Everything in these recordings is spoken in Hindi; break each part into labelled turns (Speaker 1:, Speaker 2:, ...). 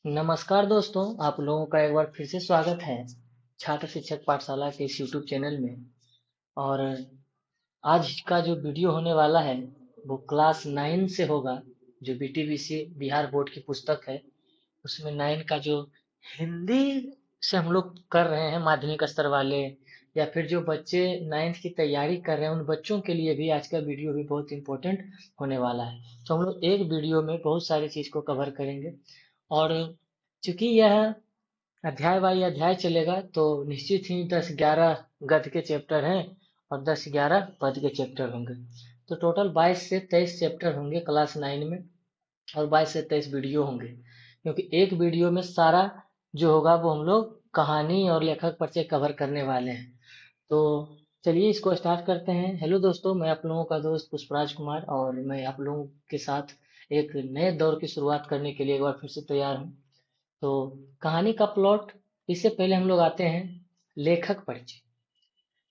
Speaker 1: नमस्कार दोस्तों, आप लोगों का एक बार फिर से स्वागत है छात्र शिक्षक पाठशाला के इस यूट्यूब चैनल में। और आज का जो वीडियो होने वाला है वो क्लास 9 से होगा। जो बीटीबीसी बिहार बोर्ड की पुस्तक है उसमें 9 का जो हिंदी से हम लोग कर रहे हैं माध्यमिक स्तर वाले, या फिर जो बच्चे 9th की तैयारी कर रहे हैं उन बच्चों के लिए भी आज का वीडियो भी बहुत इंपॉर्टेंट होने वाला है। तो हम लोग एक वीडियो में बहुत सारी चीज को कवर करेंगे। और चूंकि यह अध्याय बाई अध्याय चलेगा तो निश्चित ही 10-11 गद्य के चैप्टर हैं और 10-11 पद के चैप्टर होंगे। तो टोटल 22 से 23 चैप्टर होंगे क्लास 9 में, और 22 से 23 वीडियो होंगे, क्योंकि एक वीडियो में सारा जो होगा वो हम लोग कहानी और लेखक परिचय कवर करने वाले हैं। तो चलिए इसको स्टार्ट करते हैं। हेलो दोस्तों, मैं आप लोगों का दोस्त पुष्पराज कुमार, और मैं आप लोगों के साथ एक नए दौर की शुरुआत करने के लिए एक बार फिर से तैयार हूँ। तो कहानी का प्लॉट, इससे पहले हम लोग आते हैं लेखक परिचय।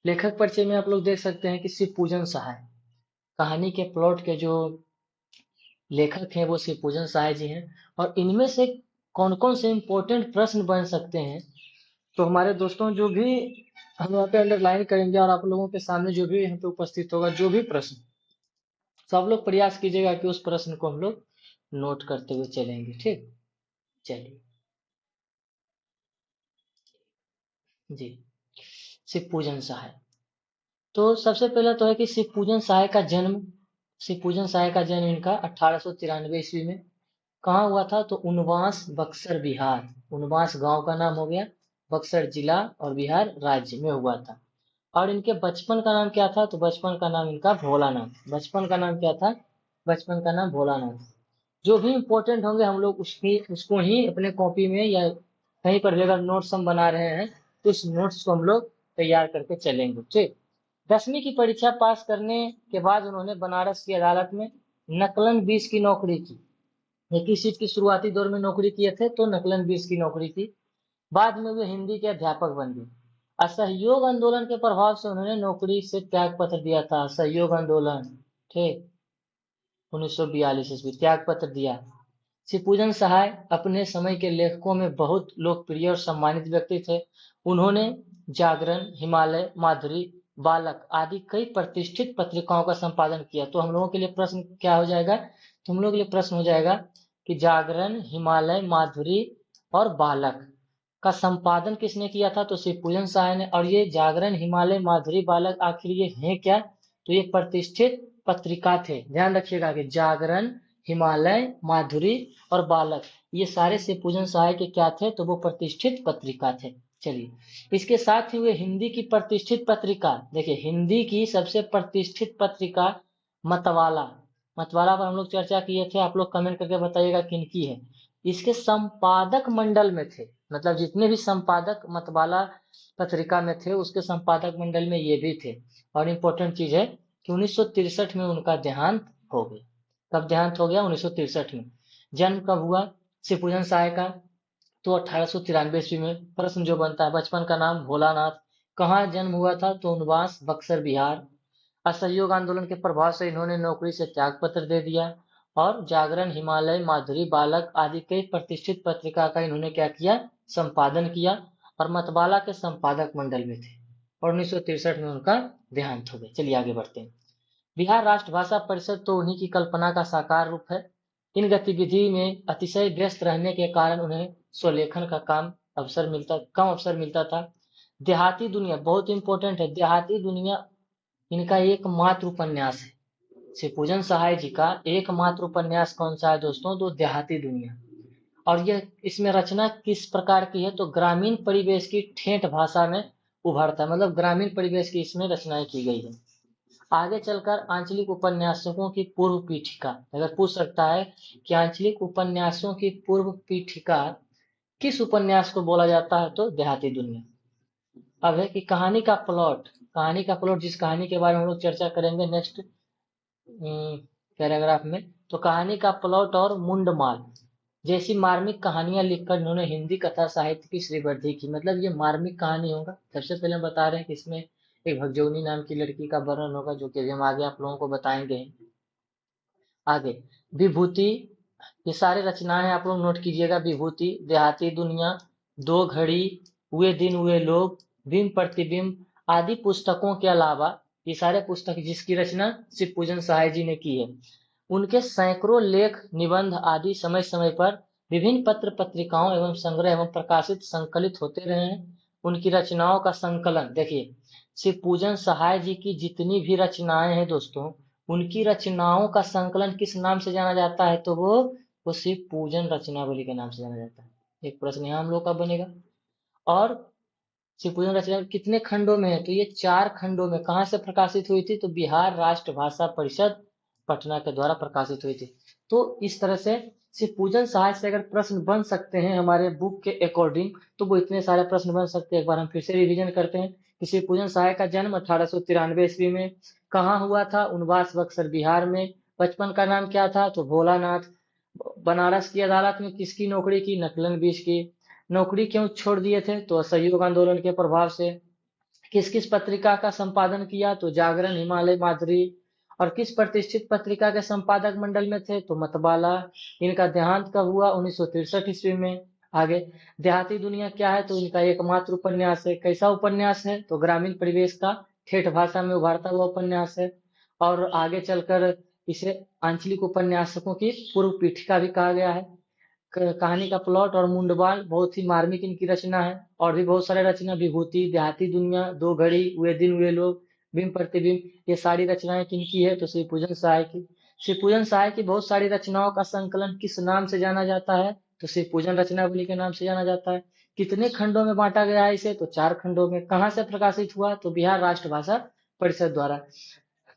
Speaker 1: लेखक परिचय में आप लोग देख सकते हैं कि शिव पूजन सहाय कहानी के प्लॉट के जो लेखक हैं वो शिव पूजन सहाय जी हैं। और इनमें से कौन कौन से इंपॉर्टेंट प्रश्न बन सकते हैं, तो हमारे दोस्तों जो भी हम यहाँ पे अंडरलाइन करेंगे और आप लोगों के सामने जो भी यहाँ पे उपस्थित होगा जो भी प्रश्न, सब लोग प्रयास कीजिएगा कि उस प्रश्न को हम लोग नोट करते हुए चलेंगे। ठीक, चलिए जी। शिव पूजन सहाय, तो सबसे पहले तो है कि शिवपूजन सहाय का जन्म, शिवपूजन सहाय का जन्म इनका 1893 ईस्वी में कहाँ हुआ था, तो उनवास बक्सर बिहार। उनवास गांव का नाम हो गया, बक्सर जिला और बिहार राज्य में हुआ था। और इनके बचपन का नाम क्या था, तो बचपन का नाम इनका भोलानाथ। बचपन का नाम क्या था, बचपन का नाम भोलानाथ। जो भी इंपॉर्टेंट होंगे हम लोग उसको ही अपने कॉपी में या कहीं पर भी अगर नोट्स हम बना रहे हैं तो उस नोट्स को हम लोग तैयार करके चलेंगे। ठीक, 10वीं की परीक्षा पास करने के बाद उन्होंने बनारस की अदालत में नकलन 20 की नौकरी की। ये किस चीज की शुरुआती दौर में नौकरी किए थे, तो नकलन 20 की नौकरी की। बाद में वे हिंदी के अध्यापक बन गए। असहयोग आंदोलन के प्रभाव से उन्होंने नौकरी से त्याग पत्र दिया था। असहयोग आंदोलन, ठीक, 1942 ईस्वी त्याग पत्र दिया। शिवपूजन सहाय अपने समय के लेखकों में बहुत लोकप्रिय और सम्मानित व्यक्ति थे। उन्होंने जागरण, हिमालय, माधुरी, बालक आदि कई प्रतिष्ठित पत्रिकाओं का संपादन किया। तो हम लोगों के लिए प्रश्न क्या हो जाएगा, तो हम लोगों के लिए प्रश्न हो जाएगा कि जागरण, हिमालय, माधुरी और बालक का संपादन किसने किया था, तो शिवपूजन सहाय ने। और ये जागरण, हिमालय, माधुरी, बालक आखिर ये हैं क्या, तो ये प्रतिष्ठित पत्रिका थे। ध्यान रखिएगा कि जागरण, हिमालय, माधुरी और बालक ये सारे शिवपूजन सहाय के क्या थे, तो वो प्रतिष्ठित पत्रिका थे। चलिए, इसके साथ ही वे हिंदी की प्रतिष्ठित पत्रिका, देखिए हिंदी की सबसे प्रतिष्ठित पत्रिका मतवाला, मतवाला पर हम लोग चर्चा किए थे। आप लोग कमेंट करके बताइएगा किनकी है। इसके संपादक मंडल में थे, मतलब जितने भी संपादक मतवाला पत्रिका में थे उसके संपादक मंडल में ये भी थे। और इम्पोर्टेंट चीज है कि 1963 में उनका देहांत हो गया। कब देहांत हो गया, 1963 में। जन्म कब हुआ शिवपूजन सहाय का, तो 1893 ईस्वी में। प्रश्न जो बनता है, बचपन का नाम भोलानाथ, कहाँ जन्म हुआ था, तो उनवास बक्सर बिहार। असहयोग आंदोलन के प्रभाव से इन्होंने नौकरी से त्याग पत्र दे दिया। और जागरण, हिमालय, माधुरी, बालक आदि कई प्रतिष्ठित पत्रिका का इन्होंने क्या किया, संपादन किया। और मतवाला के संपादक मंडल में थे। और 1963 में उनका देहांत हो गया। चलिए आगे बढ़ते हैं। बिहार राष्ट्रभाषा परिषद तो उन्हीं की कल्पना का साकार रूप है। इन गतिविधि में अतिशय व्यस्त रहने के कारण उन्हें स्वलेखन का कम अवसर मिलता था। देहाती दुनिया बहुत इंपॉर्टेंट है। देहाती दुनिया इनका एकमात्र उपन्यास है। शिवपूजन सहाय जी का एकमात्र उपन्यास कौन सा है दोस्तों, तो देहाती दुनिया। और यह इसमें रचना किस प्रकार की है, तो ग्रामीण परिवेश की ठेठ भाषा में उभरता है, मतलब ग्रामीण परिवेश की इसमें रचनाएं की गई है। आगे चलकर आंचलिक उपन्यासों की पूर्व पीठिका, अगर पूछ सकता है कि आंचलिक उपन्यासों की पूर्व पीठिका किस उपन्यास को बोला जाता है, तो देहाती दुनिया। अब है कि कहानी का प्लॉट, कहानी का प्लॉट जिस कहानी के बारे में हम लोग चर्चा करेंगे नेक्स्ट पैराग्राफ में, तो कहानी का प्लॉट और मुंडमाल जैसी मार्मिक कहानियां लिखकर इन्होंने हिंदी कथा साहित्य की श्रीवृद्धि की। मतलब ये मार्मिक कहानी होगा। सबसे पहले हम बता रहे हैं कि इसमें एक भगजोनी नाम की लड़की का वर्णन होगा, जो कि अभी हम आगे आप लोगों को बताएंगे। आगे विभूति, ये सारे रचनाएं आप लोग नोट कीजिएगा। विभूति, देहाती दुनिया, दो घड़ी, हुए दिन हुए लोग, बिंब प्रतिबिंब आदि पुस्तकों के अलावा ये सारे पुस्तक जिसकी रचना शिव पूजन सहाय जी ने की है, उनके सैकड़ों लेख, निबंध आदि समय समय पर विभिन्न पत्र पत्रिकाओं एवं संग्रह एवं प्रकाशित संकलित होते रहे हैं। उनकी रचनाओं का संकलन देखिए, शिव पूजन सहाय जी की जितनी भी रचनाएं हैं दोस्तों, उनकी रचनाओं का संकलन किस नाम से जाना जाता है, तो वो शिव पूजन रचनावली के नाम से जाना जाता है। एक प्रश्न यहाँ हम लोग का बनेगा। और शिव पूजन रचना कितने खंडों में है, तो ये 4 खंडों में। कहाँ से प्रकाशित हुई थी, तो बिहार राष्ट्र भाषा परिषद पटना के द्वारा प्रकाशित हुई थी। तो इस तरह से शिव पूजन सहाय से अगर प्रश्न बन सकते हैं हमारे बुक के अकॉर्डिंग, तो वो इतने सारे प्रश्न बन सकते हैं। एक बार हम फिर से रिवीजन करते हैं कि शिव पूजन सहाय का जन्म 1893 ईस्वी में कहाँ हुआ था, उनवास बक्सर बिहार में। बचपन का नाम क्या था, तो भोलानाथ। बनारस की अदालत में किसकी नौकरी की, नकलन बीज की। नौकरी क्यों छोड़ दिए थे, तो असहयोग आंदोलन के प्रभाव से। किस किस पत्रिका का संपादन किया, तो जागरण, हिमालय, माधुरी। और किस प्रतिष्ठित पत्रिका के संपादक मंडल में थे, तो मतबाला। इनका देहांत कब हुआ, 1963 ईस्वी में। आगे, देहाती दुनिया क्या है, तो इनका एकमात्र उपन्यास है। कैसा उपन्यास है, तो ग्रामीण परिवेश का ठेठ भाषा में उभारता हुआ उपन्यास है। और आगे चलकर इसे आंचलिक उपन्यासकों की पूर्व पीठिका भी कहा गया है। कहानी का प्लॉट और मुंडवाल बहुत ही मार्मिक इनकी रचना है। और भी बहुत सारे रचना, विभूति, देहाती दुनिया, दो घड़ी, हुए दिन हुए लोग, बिंब प्रतिबिंब, ये सारी रचनाएं किनकी है, तो श्री पूजन सहाय की। श्री पूजन सहाय की बहुत सारी रचनाओं का संकलन किस नाम से जाना जाता है, तो श्री पूजन रचनावली के नाम से जाना जाता है। कितने खंडों में बांटा गया है इसे, तो 4 खंडों में। कहाँ से प्रकाशित हुआ, तो बिहार राष्ट्र भाषा परिषद द्वारा।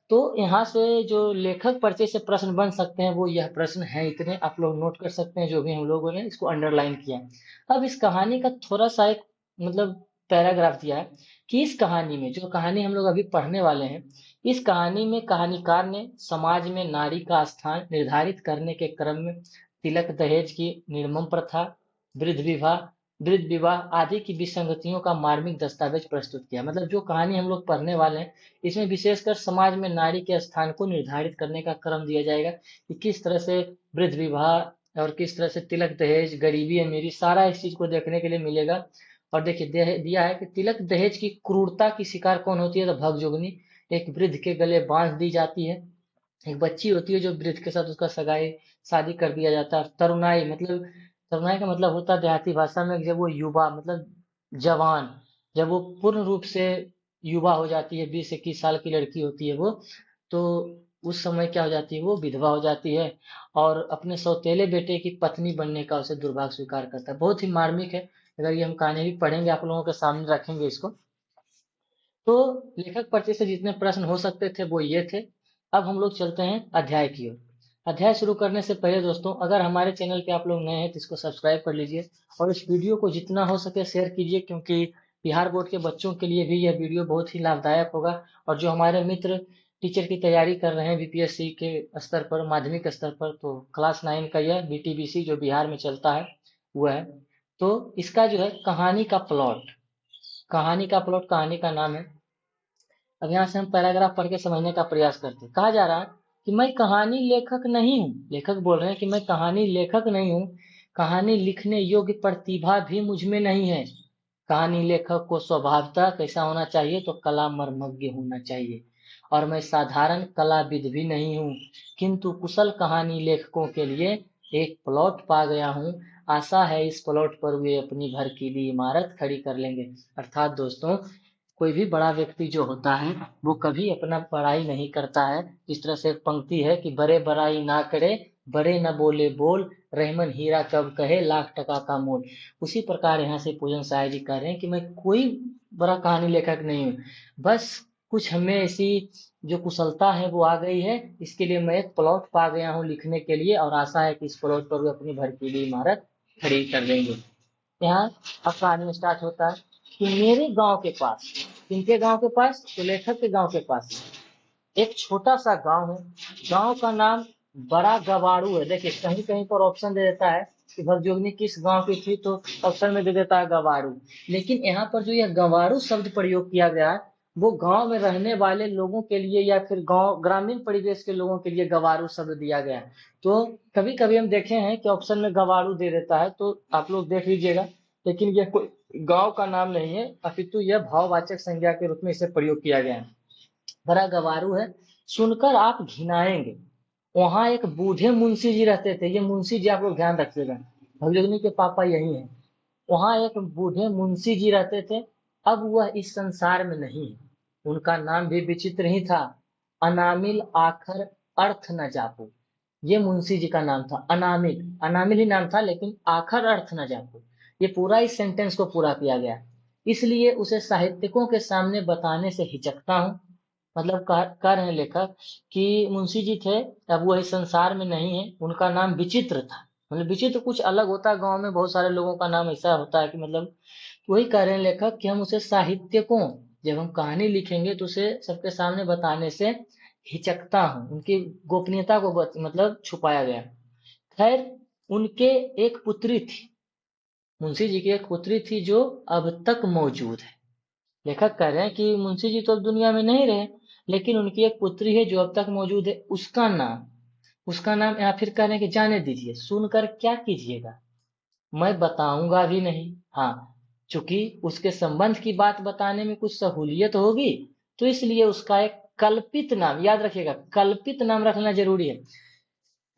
Speaker 1: तो यहाँ से जो लेखक परिचय से प्रश्न बन सकते हैं वो यह प्रश्न है, इतने आप लोग नोट कर सकते हैं जो भी हम लोगों ने इसको अंडरलाइन किया है। अब इस कहानी का थोड़ा सा एक मतलब पैराग्राफ दिया है कि इस कहानी में, जो कहानी हम लोग अभी पढ़ने वाले हैं, इस कहानी में कहानीकार ने समाज में नारी का स्थान निर्धारित करने के क्रम में तिलक दहेज की निर्मम प्रथा, वृद्ध विवाह वृद्ध विवाह आदि की विसंगतियों का मार्मिक दस्तावेज प्रस्तुत किया। मतलब जो कहानी हम लोग पढ़ने वाले हैं, इसमें विशेषकर समाज में नारी के स्थान को निर्धारित करने का क्रम दिया जाएगा कि किस तरह से वृद्ध विवाह और किस तरह से तिलक दहेज, गरीबी अमीरी, सारा इस चीज को देखने के लिए मिलेगा। और देखिए दिया है कि तिलक दहेज की क्रूरता की शिकार कौन होती है, तो भगजोगनी। एक वृद्ध के गले बांध दी जाती है। एक बच्ची होती है जो वृद्ध के साथ उसका सगाई शादी कर दिया जाता है। तरुणाई मतलब, तरुणाई का मतलब होता है देहाती भाषा में जब वो युवा मतलब जवान, जब वो पूर्ण रूप से युवा हो जाती है, 20-21 साल की लड़की होती है वो, तो उस समय क्या हो जाती है, वो विधवा हो जाती है और अपने सौतेले बेटे की पत्नी बनने का उसे दुर्भाग्य स्वीकार करता है। बहुत ही मार्मिक है। अगर ये हम कहानी भी पढ़ेंगे, आप लोगों के सामने रखेंगे इसको। तो लेखक परिचय से जितने प्रश्न हो सकते थे वो ये थे। अब हम लोग चलते हैं अध्याय की ओर। अध्याय शुरू करने से पहले दोस्तों, अगर हमारे चैनल पे आप लोग नए हैं तो इसको सब्सक्राइब कर लीजिए और इस वीडियो को जितना हो सके शेयर कीजिए, क्योंकि बिहार बोर्ड के बच्चों के लिए भी यह वीडियो बहुत ही लाभदायक होगा। और जो हमारे मित्र टीचर की तैयारी कर रहे हैं बीपीएससी के स्तर पर, माध्यमिक स्तर पर, तो क्लास 9 का यह बीटीबीसी जो बिहार में चलता है वह है। तो इसका जो है कहानी का प्लॉट, कहानी का नाम है। अब यहाँ से हम पैराग्राफ पढ़ के समझने का प्रयास करते हैं। कहा जा रहा है कि मैं कहानी लेखक नहीं हूँ। लेखक बोल रहे हैं कि मैं कहानी लेखक नहीं हूँ, कहानी लिखने योग्य प्रतिभा भी मुझ में नहीं है। कहानी लेखक को स्वभावतः कैसा होना चाहिए, तो कला मर्मज्ञ होना चाहिए। और मैं साधारण कलाविद भी नहीं हूँ, किंतु कुशल कहानी लेखकों के लिए एक प्लॉट पा गया हूँ। आशा है इस प्लॉट पर वे अपनी भड़कीली इमारत खड़ी कर लेंगे। अर्थात दोस्तों, कोई भी बड़ा व्यक्ति जो होता है वो कभी अपना बड़ाई नहीं करता है। इस तरह से एक पंक्ति है कि बड़े बड़ाई ना करे, बड़े न बोले बोल, रहमन हीरा कब कहे लाख टका का मोल। उसी प्रकार यहाँ से पूजन साय जी कह रहे हैं कि मैं कोई बड़ा कहानी लेखक नहीं हूँ, बस कुछ हमें ऐसी जो कुशलता है वो आ गई है, इसके लिए मैं एक प्लॉट पा गया हूँ लिखने के लिए, और आशा है कि इस प्लॉट पर वो अपनी भड़कीली इमारत खड़ी कर देंगे। यहाँ अब कहानी स्टार्ट होता है कि मेरे गांव के पास, किनके गांव के पास, तो लेखक के गांव के पास एक छोटा सा गांव है। गांव का नाम बड़ा गवाड़ू है। देखिए कहीं कहीं पर ऑप्शन दे देता है कि भगजोगनी किस गांव की थी, तो ऑप्शन में दे देता है गवाड़ू। लेकिन यहाँ पर जो यह गवाड़ू शब्द प्रयोग किया गया है वो गांव में रहने वाले लोगों के लिए या फिर गांव ग्रामीण परिवेश के लोगों के लिए गवारू शब्द दिया गया है। तो कभी कभी हम देखे हैं कि ऑप्शन में गवारू दे देता है, तो आप लोग देख लीजिएगा, लेकिन यह कोई गांव का नाम नहीं है, अपितु यह भाववाचक संज्ञा के रूप में इसे प्रयोग किया गया है। बड़ा गवारू है, सुनकर आप घिनाएंगे। वहां एक बूढ़े मुंशी जी रहते थे, ये मुंशी जी आप लोग ध्यान रखिएगा, भगजोगनी के पापा यही है। वहां एक बूढ़े मुंशी जी रहते थे, अब वह इस संसार में नहीं है। उनका नाम भी विचित्र ही था, अनामिल आखर अर्थ न जापो। ये मुंशी जी का नाम था, अनामिल, अनामिल ही नाम था, लेकिन आखर अर्थ न जापो। ये पूरा इस सेंटेंस को पूरा किया गया, इसलिए उसे साहित्यिकों के सामने बताने से हिचकता हूँ। मतलब कह रहे हैं लेखक कि मुंशी जी थे, अब वो इस संसार में नहीं है, उनका नाम विचित्र था। मतलब विचित्र कुछ अलग होता है, गांव में बहुत सारे लोगों का नाम ऐसा होता है कि मतलब, वही कह रहे हैं लेखक कि हम उसे साहित्यकों, जब हम कहानी लिखेंगे तो उसे सबके सामने बताने से हिचकता हूँ, उनकी गोपनीयता को मतलब छुपाया गया। खैर, उनके एक पुत्री थी, मुंशी जी की एक पुत्री थी जो अब तक मौजूद है। लेखक कह रहे हैं कि मुंशी जी तो अब दुनिया में नहीं रहे, लेकिन उनकी एक पुत्री है जो अब तक मौजूद है, उसका नाम या फिर कह रहे हैं कि जाने दीजिए, सुनकर क्या कीजिएगा, मैं बताऊंगा भी नहीं। हाँ, चूंकि उसके संबंध की बात बताने में कुछ सहूलियत होगी, तो इसलिए उसका एक कल्पित नाम, याद रखिएगा, कल्पित नाम रखना जरूरी है।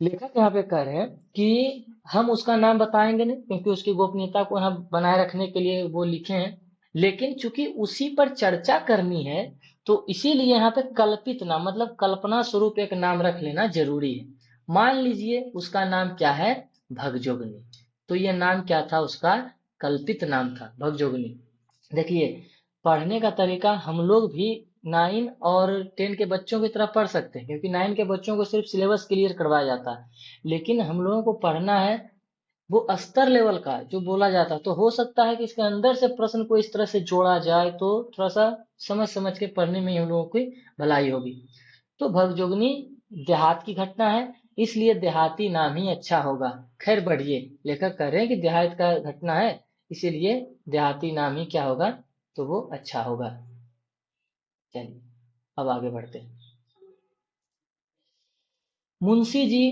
Speaker 1: लेखक यहाँ पे कह रहे हैं कि हम उसका नाम बताएंगे नहीं, क्योंकि उसकी गोपनीयता को हम बनाए रखने के लिए वो लिखे हैं, लेकिन चूंकि उसी पर चर्चा करनी है, तो इसीलिए यहाँ पे कल्पित नाम, मतलब कल्पना स्वरूप एक नाम रख लेना जरूरी है। मान लीजिए उसका नाम क्या है, भगजोगनी। तो ये नाम क्या था उसका, कल्पित नाम था भगजोगनी। देखिए, पढ़ने का तरीका हम लोग भी 9 और 10 के बच्चों की तरह पढ़ सकते हैं, क्योंकि 9 के बच्चों को सिर्फ सिलेबस क्लियर करवाया जाता है, लेकिन हम लोगों को पढ़ना है वो स्तर लेवल का जो बोला जाता है। तो हो सकता है कि इसके अंदर से प्रश्न को इस तरह से जोड़ा जाए, तो थोड़ा सा समझ समझ के पढ़ने में हम लोगों की भलाई होगी। तो भगजोगनी देहात की घटना है, इसलिए देहाती नाम ही अच्छा होगा। खैर बढ़िए, लेखक कह रहे हैं कि देहात का घटना है, इसीलिए देहाती नाम ही क्या होगा, तो वो अच्छा होगा। चलिए, अब आगे बढ़ते हैं। मुंशी जी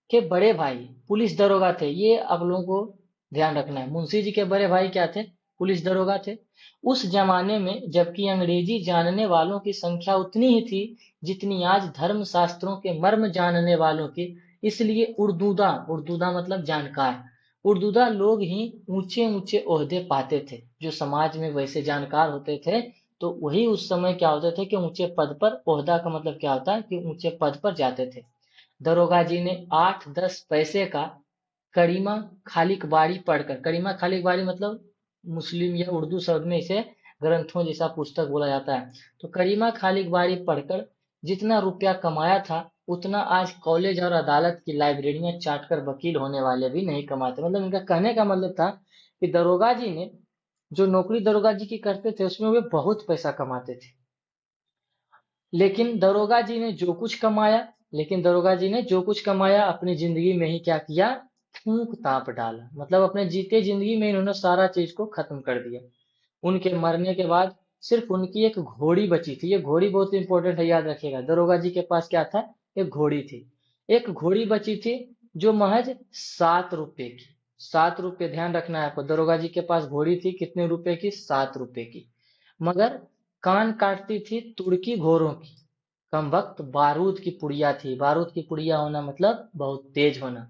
Speaker 1: के बड़े भाई पुलिस दरोगा थे, ये आप लोगों को ध्यान रखना है। मुंशी जी के बड़े भाई क्या थे, पुलिस दरोगा थे। उस जमाने में जबकि अंग्रेजी जानने वालों की संख्या उतनी ही थी जितनी आज धर्म शास्त्रों के मर्म जानने वालों की, इसलिए उर्दूदा, उर्दूदा मतलब जानकार, उर्दूदा लोग ही ऊंचे ऊंचे ओहदे पाते थे। जो समाज में वैसे जानकार होते थे, तो वही उस समय क्या होते थे कि ऊंचे पद पर, ओहदा का मतलब क्या होता है कि ऊंचे पद पर जाते थे। दरोगा जी ने 8-10 पैसे का करीमा खालिक बारी पढ़कर, करीमा खालिक बारी मतलब मुस्लिम या उर्दू शब्द में इसे ग्रंथों जैसा पुस्तक बोला जाता है, तो करीमा खालिक बारी पढ़कर जितना रुपया कमाया था, उतना आज कॉलेज और अदालत की लाइब्रेरियां चाट कर वकील होने वाले भी नहीं कमाते। मतलब इनका कहने का मतलब था कि दरोगा जी ने जो नौकरी दरोगा जी की करते थे उसमें वे बहुत पैसा कमाते थे। लेकिन दरोगा जी ने जो कुछ कमाया लेकिन दरोगा जी ने जो कुछ कमाया अपनी जिंदगी में ही क्या किया, फूंक ताप डाला। मतलब अपने जीते जिंदगी में इन्होंने सारा चीज को खत्म कर दिया। उनके मरने के बाद सिर्फ उनकी एक घोड़ी बची थी, ये घोड़ी बहुत इंपॉर्टेंट है, याद रखिएगा। दरोगा जी के पास क्या था, एक घोड़ी थी, एक घोड़ी बची थी जो महज 7 रुपए की, 7 रुपए, ध्यान रखना है आपको, दरोगा जी के पास घोड़ी थी कितने रुपए की, 7 रुपए की, मगर कान काटती थी तुर्की घोड़ों की, कम वक्त बारूद की पुड़िया थी। बारूद की पुड़िया होना मतलब बहुत तेज होना।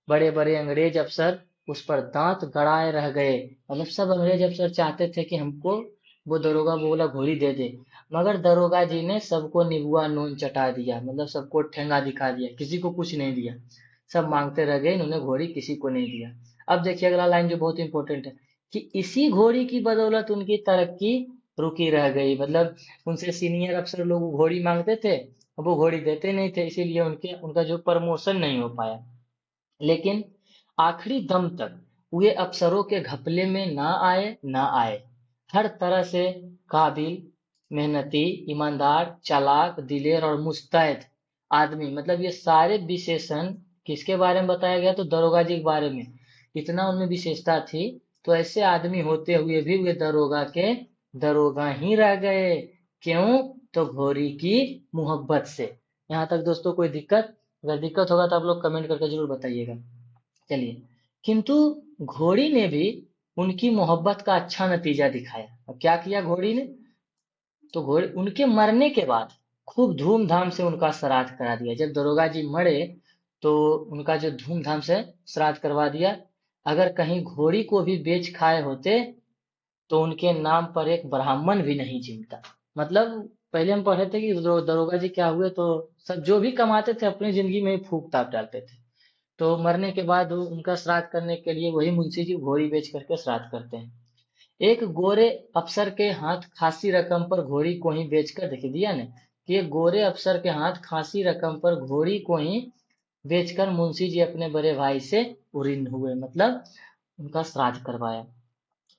Speaker 1: बड़े बड़े अंग्रेज अफसर उस पर दांत गड़ाए रह गए। मतलब सब अंग्रेज अफसर चाहते थे कि हमको वो दरोगा वो वाला घोड़ी दे दे, मगर दरोगा जी ने सबको निबुआ नून चटा दिया, मतलब सबको ठेंगा दिखा दिया, किसी को कुछ नहीं दिया। सब मांगते रह गए, इन्होंने घोड़ी किसी को नहीं दिया। अब देखिए अगला लाइन जो बहुत इंपॉर्टेंट है, कि इसी घोड़ी की बदौलत उनकी तरक्की रुकी रह गई। मतलब उनसे सीनियर अफसर लोग वो घोड़ी मांगते थे, अब वो घोड़ी देते नहीं थे, इसीलिए उनके उनका जो प्रमोशन नहीं हो पाया। लेकिन आखिरी दम तक वे अफसरों के घपले में ना आए। हर तरह से काबिल, मेहनती, ईमानदार, चालाक, दिलेर और मुस्तैद आदमी, मतलब ये सारे विशेषण किसके बारे में बताया गया, तो दरोगा जी के बारे में। इतना उनमें विशेषता थी, तो ऐसे आदमी होते हुए भी वे दरोगा के दरोगा ही रह गए। क्यों? तो घोड़ी की मोहब्बत से। यहाँ तक दोस्तों कोई दिक्कत? अगर दिक्कत होगा तो आप लोग कमेंट करके जरूर बताइएगा। चलिए, किंतु घोड़ी ने भी उनकी मोहब्बत का अच्छा नतीजा दिखाया। अब क्या किया घोड़ी ने? तो घोड़े उनके मरने के बाद खूब धूमधाम से उनका श्राद्ध करा दिया। जब दरोगा जी मरे तो उनका जो धूमधाम से श्राद्ध करवा दिया। अगर कहीं घोड़ी को भी बेच खाए होते तो उनके नाम पर एक ब्राह्मण भी नहीं जिमता। मतलब पहले हम पढ़े थे कि दरोगा जी क्या हुए, तो सब जो भी कमाते थे अपनी जिंदगी में ही फूक ताप डालते थे। तो मरने के बाद उनका श्राद्ध करने के लिए वही मुंशी जी घोड़ी बेच करके श्राद्ध करते हैं। एक गोरे अफसर के हाथ खासी रकम पर घोड़ी को ही बेचकर, देखिए दिया ने कि एक गोरे अफसर के हाथ खासी रकम पर घोड़ी को ही बेचकर मुंशी जी अपने बड़े भाई से उऋण हुए, मतलब उनका श्राद्ध करवाया।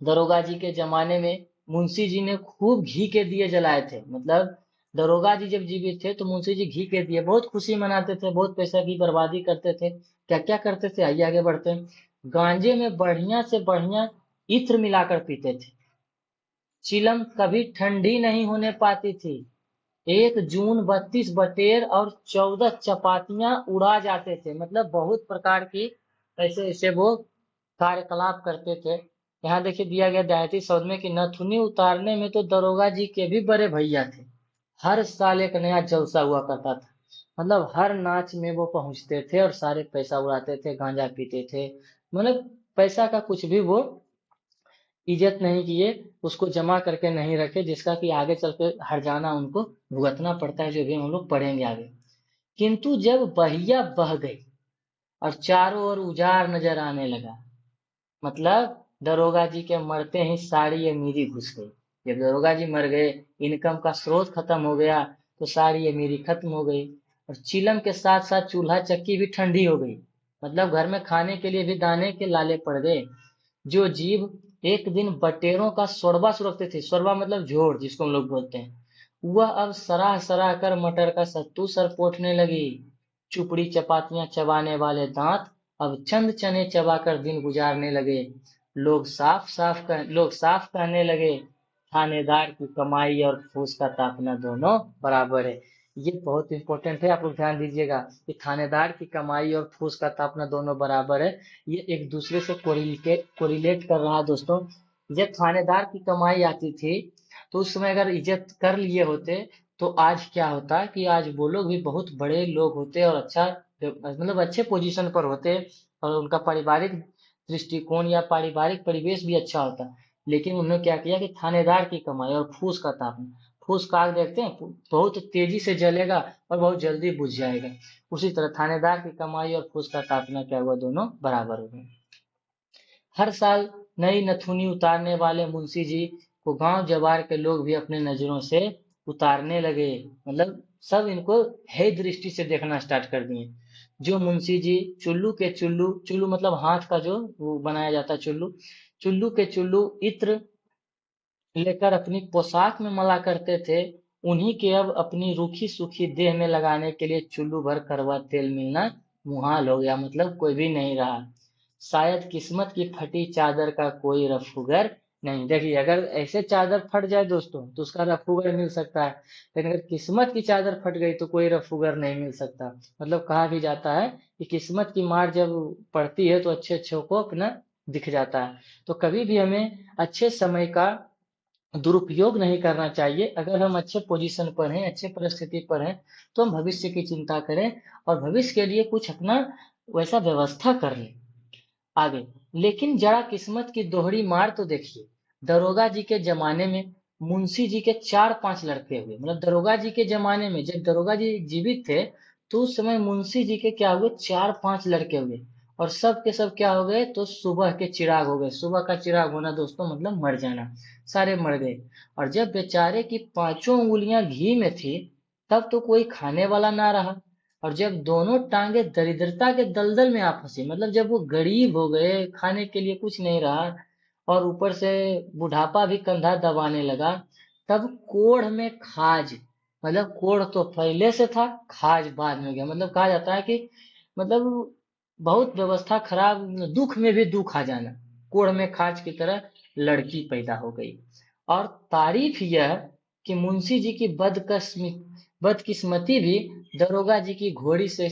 Speaker 1: दरोगा जी के जमाने में मुंशी जी ने खूब घी के दिए जलाए थे। मतलब दरोगा जी जब जीवित थे तो मुंशी जी घी के दिए बहुत खुशी मनाते थे, बहुत पैसा की बर्बादी करते थे। क्या क्या करते थे, आइए आगे बढ़ते हैं। गांजे में बढ़िया से बढ़िया इत्र मिलाकर पीते थे। चिलम कभी ठंडी नहीं होने पाती थी। 1 जून 32 बटेर और 14 चपातियां उड़ा जाते थे। मतलब बहुत प्रकार की ऐसे ऐसे वो कार्यकलाप करते थे। यहाँ देखिए दिया गया दायती शब्द में कि नथुनी उतारने में तो दरोगा जी के भी बड़े भैया थे। हर साल एक नया जलसा हुआ करता था। मतलब हर नाच में वो पहुंचते थे और सारे पैसा उड़ाते थे, गांजा पीते थे। मतलब पैसा का कुछ भी वो इज्जत नहीं किए, उसको जमा करके नहीं रखे, जिसका कि आगे चल के हर्जाना उनको भुगतना पड़ता है, जो भी हम लोग पढ़ेंगे आगे। किंतु जब बहिया बह गई और चारों ओर उजाड़ नजर आने लगा, मतलब दरोगा जी के मरते ही सारी अमीरी घुस गई। जब दरोगा जी मर गए, इनकम का स्रोत खत्म हो गया, तो सारी अमीरी खत्म हो गई। और चिलम के साथ साथ चूल्हा चक्की भी ठंडी हो गई। मतलब घर में खाने के लिए भी दाने के लाले पड़ गए। जो जीव एक दिन बटेरों का शोरबा सुरखते थे, शोरबा मतलब झोर जिसको हम लोग बोलते हैं, वह अब सराह सराह कर मटर का सत्तू सर पोंछने लगी। चुपड़ी चपातियां चबाने वाले दांत अब चंद चने चबाकर दिन गुजारने लगे। लोग साफ कहने लगे, थानेदार की कमाई और फूस का तापना दोनों बराबर है। ये बहुत इंपॉर्टेंट है, आप लोग ध्यान दीजिएगा कि थानेदार की कमाई और फूस का तापना दोनों बराबर है। ये एक दूसरे से कोरिलेट कर रहा है दोस्तों। जब थानेदार की कमाई आती थी तो उस समय अगर इज्जत कर लिए होते तो आज क्या होता कि आज वो लोग भी बहुत बड़े लोग होते और अच्छा, मतलब अच्छे पोजीशन पर होते और उनका पारिवारिक दृष्टिकोण या पारिवारिक परिवेश भी अच्छा होता। लेकिन उन्होंने क्या किया कि थानेदार की कमाई और फूस का तापना, फूस का आग देखते हैं बहुत तेजी से जलेगा और बहुत जल्दी बुझ जाएगा। उसी तरह थानेदार की कमाई और फूस का तापना क्या हुआ, दोनों बराबर हो गए। हर साल नई नथुनी उतारने वाले मुंशी जी को गांव जवार के लोग भी अपने नजरों से उतारने लगे। मतलब सब इनको हे दृष्टि से देखना स्टार्ट कर दिए। जो मुंशी जी चुल्लू के चुल्लू, चुल्लू मतलब हाथ का जो वो बनाया जाता है चुल्लू, चुल्लू के चुल्लू इत्र लेकर अपनी पोशाक में मला करते थे, उन्हीं के अब अपनी रूखी सूखी देह में लगाने के लिए चुल्लू भर कड़वा तेल मिलना मुहाल हो गया। मतलब कोई भी नहीं रहा। शायद किस्मत की फटी चादर का कोई रफूगर नहीं। देखिए अगर ऐसे चादर फट जाए दोस्तों तो उसका रफूगर मिल सकता है, लेकिन अगर किस्मत की चादर फट गई तो कोई रफूगर नहीं मिल सकता। मतलब कहा भी जाता है कि किस्मत की मार जब पड़ती है तो अच्छे अच्छों को अपना दिख जाता है। तो कभी भी हमें अच्छे समय का दुरुपयोग नहीं करना चाहिए। अगर हम अच्छे पोजीशन पर हैं, अच्छे परिस्थिति पर हैं, तो हम भविष्य की चिंता करें और भविष्य के लिए कुछ अपना वैसा व्यवस्था कर लें आगे। लेकिन जरा किस्मत की दोहरी मार तो देखिए। दरोगा जी के जमाने में मुंशी जी के 4-5 लड़के हुए। मतलब दरोगा जी के जमाने में जब दरोगा जी जीवित थे तो उस समय मुंशी जी के क्या हुए, 4-5 लड़के हुए। और सब के सब क्या हो गए, तो सुबह के चिराग हो गए। सुबह का चिराग होना दोस्तों मतलब मर जाना, सारे मर गए। और जब बेचारे की पांचों उंगलियां घी में थी तब तो कोई खाने वाला ना रहा। और जब दोनों टांगे दरिद्रता के दलदल में आ फंसी, मतलब जब वो गरीब हो गए, खाने के लिए कुछ नहीं रहा और ऊपर से बुढ़ापा भी कंधा दबाने लगा, तब कोढ़ में खाज, मतलब कोढ़ तो पहले से था, खाज बाद में गया। मतलब कहा जाता है कि मतलब बहुत व्यवस्था खराब, दुख में भी दुख आ जाना, कोढ़ में खाज की तरह लड़की पैदा हो गई। और तारीफ यह कि मुंशी जी की बदकिस्मती भी दरोगा जी की घोड़ी से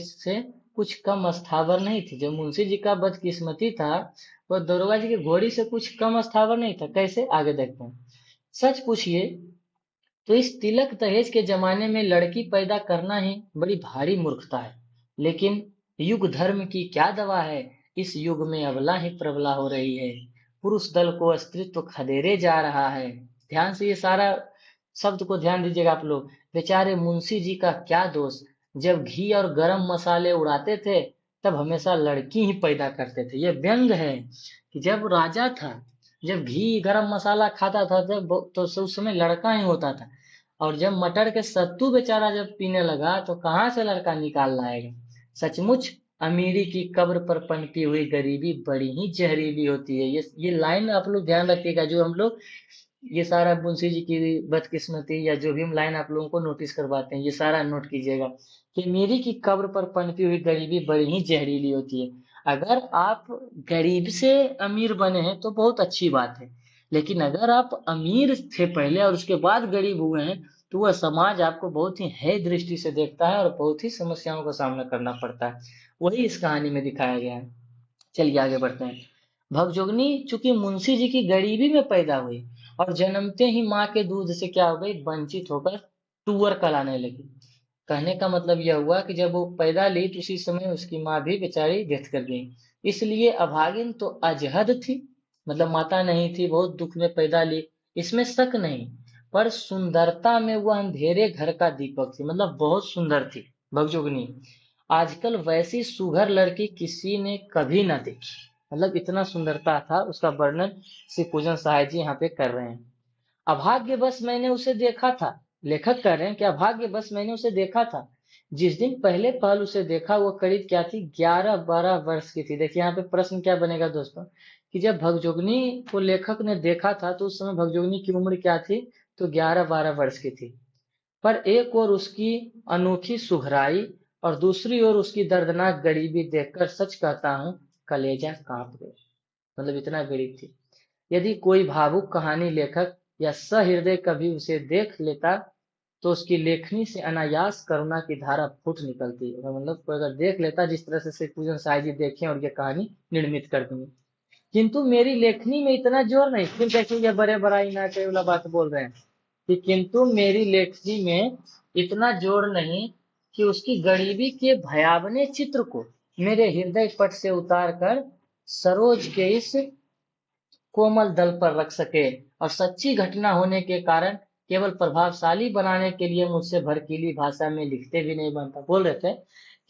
Speaker 1: कुछ कम स्थावर नहीं थी। जो मुंशी जी का बदकिस्मती था वो दरोगा जी की घोड़ी से कुछ कम स्थावर नहीं था। कैसे, आगे देखते हैं। सच पूछिए तो इस तिलक दहेज के जमाने में लड़की पैदा करना ही बड़ी भारी मूर्खता है। लेकिन युग धर्म की क्या दवा है, इस युग में अबला ही प्रबला हो रही है, पुरुष दल को अस्तित्व खदेड़े जा रहा है। ध्यान से ये सारा शब्द को ध्यान दीजिएगा आप लोग। बेचारे मुंशी जी का क्या दोष, जब घी और गरम मसाले उड़ाते थे तब हमेशा लड़की ही पैदा करते थे। ये व्यंग है कि जब राजा था, जब घी गरम मसाला खाता था जब, तो उस समय लड़का ही होता था। और जब मटर के सत्तू बेचारा जब पीने लगा तो कहाँ से लड़का निकाल लाएगा। सचमुच अमीरी की कब्र पर पनपी हुई गरीबी बड़ी ही जहरीली होती है। ये लाइन आप लोग ध्यान रखिएगा। जो हम लोग ये सारा मुंशी जी की बदकिस्मती या जो भी हम लाइन आप लोगों को नोटिस करवाते हैं, ये सारा नोट कीजिएगा कि अमीरी की कब्र पर पनपी हुई गरीबी बड़ी ही जहरीली होती है। अगर आप गरीब से अमीर बने हैं तो बहुत अच्छी बात है, लेकिन अगर आप अमीर थे पहले और उसके बाद गरीब हुए हैं तो वह समाज आपको बहुत ही हेय दृष्टि से देखता है और बहुत ही समस्याओं का सामना करना पड़ता है। वही इस कहानी में दिखाया गया है। चलिए आगे बढ़ते हैं। भगजोगनी चूंकि मुंशी जी की गरीबी में पैदा हुई और जन्मते ही माँ के दूध से क्या हो गई, वंचित होकर टूअर कहलाने लगी। कहने का मतलब यह हुआ कि जब वो पैदा ली तो उसी समय उसकी माँ भी बेचारी डेथ कर गई। इसलिए अभागिन तो अजहद थी, मतलब माता नहीं थी, बहुत दुख में पैदा ली, इसमें शक नहीं। पर सुंदरता में वह अंधेरे घर का दीपक थी, मतलब बहुत सुंदर थी भगजोगनी। आजकल वैसी सुघर लड़की किसी ने कभी ना देखी, मतलब इतना सुंदरता था। उसका वर्णन श्री पूजन सहाय जी यहाँ पे कर रहे हैं। अभाग्यवश मैंने उसे देखा था, लेखक कह रहे हैं कि अभाग्यवश मैंने उसे देखा था। जिस दिन पहले पहल उसे देखा वो करीब क्या थी, 11-12 वर्ष की थी। देखिए यहाँ पे प्रश्न क्या बनेगा दोस्तों, कि जब भगजोगनी को लेखक ने देखा था तो उस समय भगजोगनी की उम्र क्या थी, तो 11-12 वर्ष की थी। पर एक ओर उसकी अनोखी सुघराई और दूसरी ओर उसकी दर्दनाक गरीबी देखकर सच कहता हूँ कलेजा कांप गया, मतलब इतना गरीब थी। यदि कोई भावुक कहानी लेखक या सहृदय कवि उसे देख लेता तो उसकी लेखनी से अनायास करुणा की धारा फूट निकलती। मतलब कोई अगर देख लेता, जिस तरह से पूजन साई जी देखे और ये कहानी निर्मित कर दी। किंतु मेरी लेखनी में इतना जोर नहीं, फिर देखिए ये बड़े बड़ाई ना करे वाला बात बोल रहे हैं कि किंतु मेरी लेखनी में इतना जोर नहीं कि उसकी गरीबी के भयावने चित्र को मेरे हृदय पट से उतार कर सरोज के इस कोमल दल पर रख सके, और सच्ची घटना होने के कारण केवल प्रभावशाली बनाने के लिए मुझसे भड़कीली भाषा में लिखते भी नहीं बनता। बोल रहे थे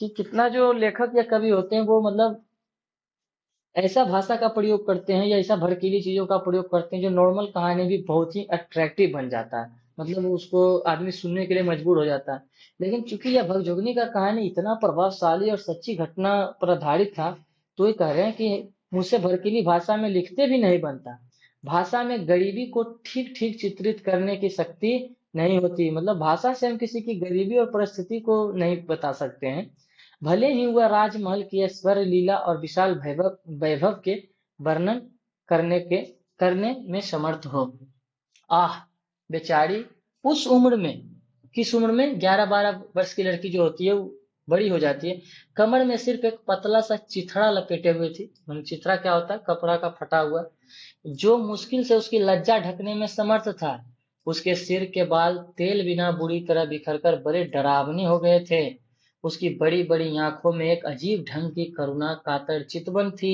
Speaker 1: कि कितना जो लेखक या कवि होते हैं वो मतलब ऐसा भाषा का प्रयोग करते हैं या ऐसा भड़कीली चीजों का प्रयोग करते हैं जो नॉर्मल कहानी भी बहुत ही अट्रैक्टिव बन जाता है, मतलब उसको आदमी सुनने के लिए मजबूर हो जाता है। लेकिन चूंकि यह भगजोगनी का कहानी इतना प्रभावशाली और सच्ची घटना पर आधारित था तो ये कह रहे हैं कि मुझसे भड़कीली भाषा में लिखते भी नहीं बनता। भाषा में गरीबी को ठीक ठीक चित्रित करने की शक्ति नहीं होती, मतलब भाषा से हम किसी की गरीबी और परिस्थिति को नहीं बता सकते हैं। भले ही वह राजमहल की ऐश्वर्य लीला और विशाल वैभव वैभव के वर्णन करने में समर्थ हो। आह बेचारी उस उम्र में, किस उम्र में, 11-12 वर्ष की लड़की जो होती है वो बड़ी हो जाती है, कमर में सिर्फ एक पतला सा चिथड़ा लपेटे हुए थी। चिथड़ा क्या होता है, कपड़ा का फटा हुआ, जो मुश्किल से उसकी लज्जा ढकने में समर्थ था। उसके सिर के बाल तेल बिना बुरी तरह बिखरकर बड़े डरावने हो गए थे। उसकी बड़ी बड़ी आंखों में एक अजीब ढंग की करुणा कातर चितवन थी।